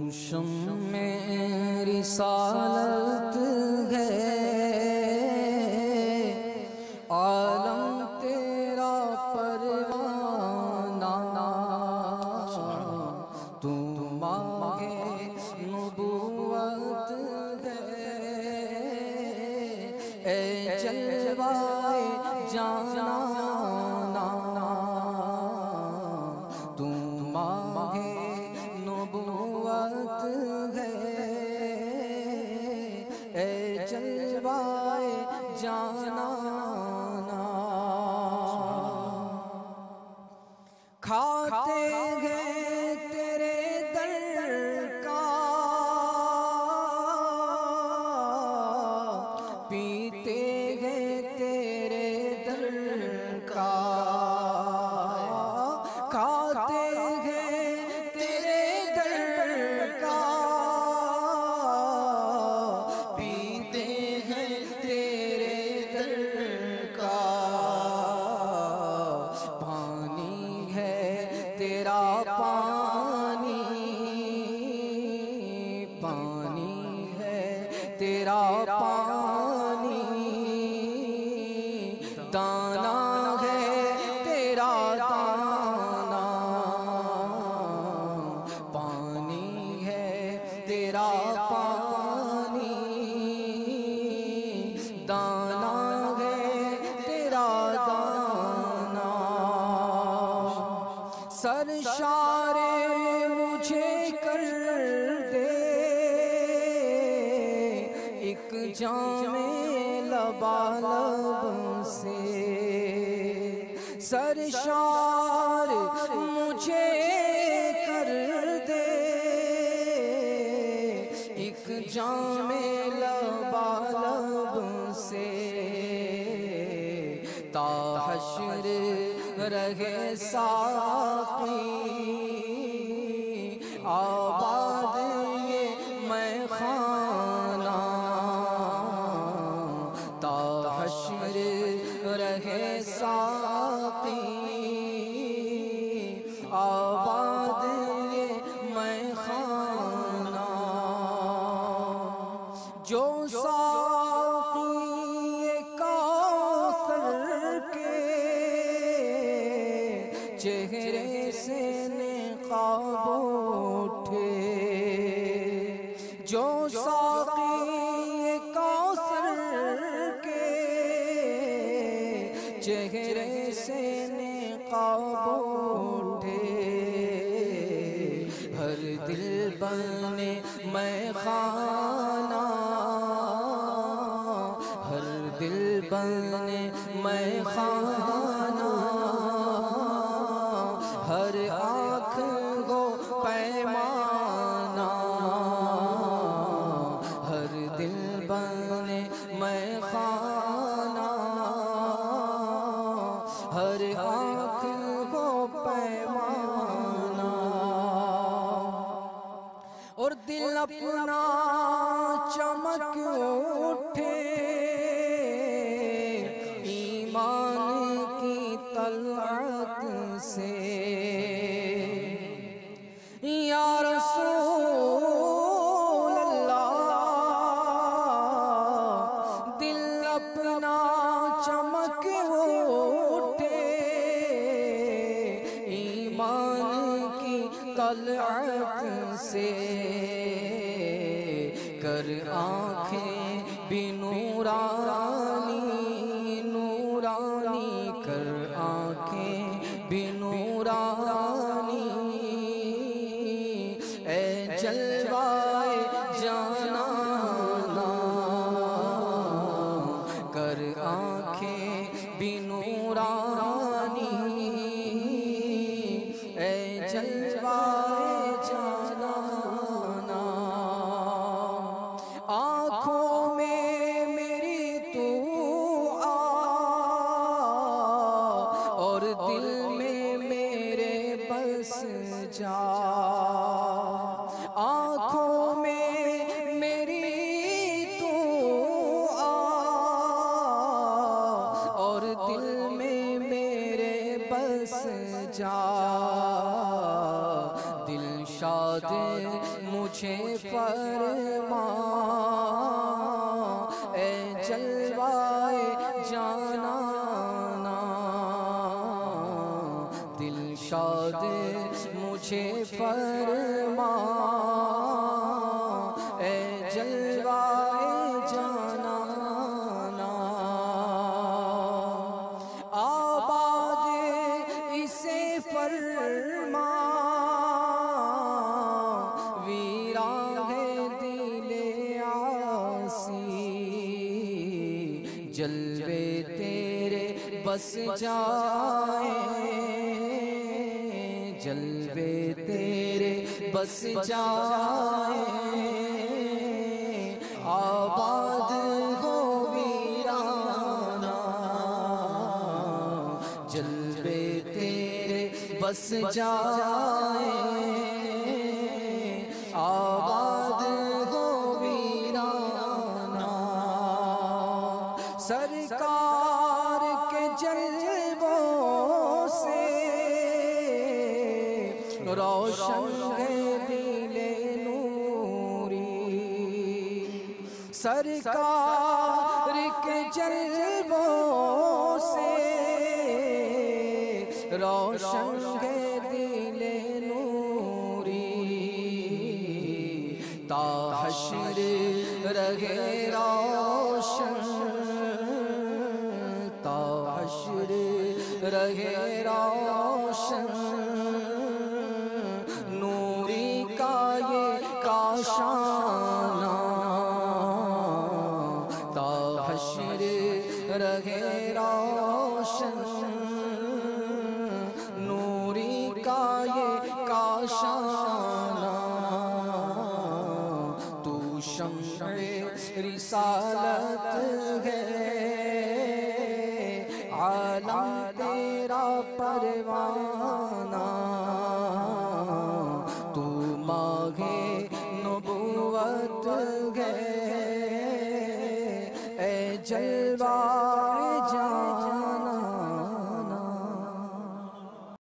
شمع رسالت ہے عالم تیرا پروانہ، تو ماہ نبوت ہے اے جلوائے جانانا، تو ماہ نبوت ہے اے جلوائے جانانا، کھاتے ہیں تیرے در کا پیتے ہیں تیرے در کا، کھاتے ہیں تیرے در کا پیتے ہیں تیرے در کا، پانی ہے تیرا پانی، پانی ہے تیرا پانی، دانا ہے تیرا دانا، پانی ہے تیرا پانی، دانا ہے تیرا دانا، سرشار مجھے کر دے ایک جام لبالب سے، سرشار مجھے کر دے ایک جام لبالب سے، تا حشر رہے ساقی آباد یہ میخانہ، تا حشر رہے ساقی آباد یہ میخانہ، جو ساقی کوثر کے چہرے سے نقاب اٹھے، جو ساقی کوثر کے چہرے سے نقاب اٹھے، ہر دل بنے میخانہ، ہر دل بنے میخانہ، ہر آنکھ کو پیمانہ، ہر دل بنے میخانہ، ہر آنکھ کو پیمانہ، اور دل اپنا چمک اٹھے ایمان کی طلعت سے، یا رسول اللہ دل اپنا چمک اٹھے ایمان کی طلعت سے، کر آنکھیں بھی نورانی، نورانی کر آنکھیں بھی نورانی، اے جلوائے جانانا، کر آنکھیں بھی نورانی، اے جلوائے جانانا، آنکھوں میں میری تو آ اور دل میں میرے بس جا، آنکھوں میں میری تو آ اور دل میں میرے بس جا، دل شاد مجھے فرما اے جلوائے جانانا دلشاد مجھے فرما اے جلوائے جانانا آباد اسے فرما ویران ہے دل عاصی جلوے تیرے بس جائیں جلوے تیرے بس جائیں آباد ہو ویرانہ جلوے تیرے بس جائیں آباد ہو ویرانہ سرکار کے جلووں سے روشن ہے دل نوری سرکار کے جلووں سے روشن ہے دل نوری تا حشر رہے روشن تا حشر رہے روشن نوری کا یہ کاشانہ تا حشر رہے روشن نوری کا یہ کاشانہ تو شمع رسالت ہے عالم تیرا پروانہ تو ماہ نبوت ہے اے جلوہ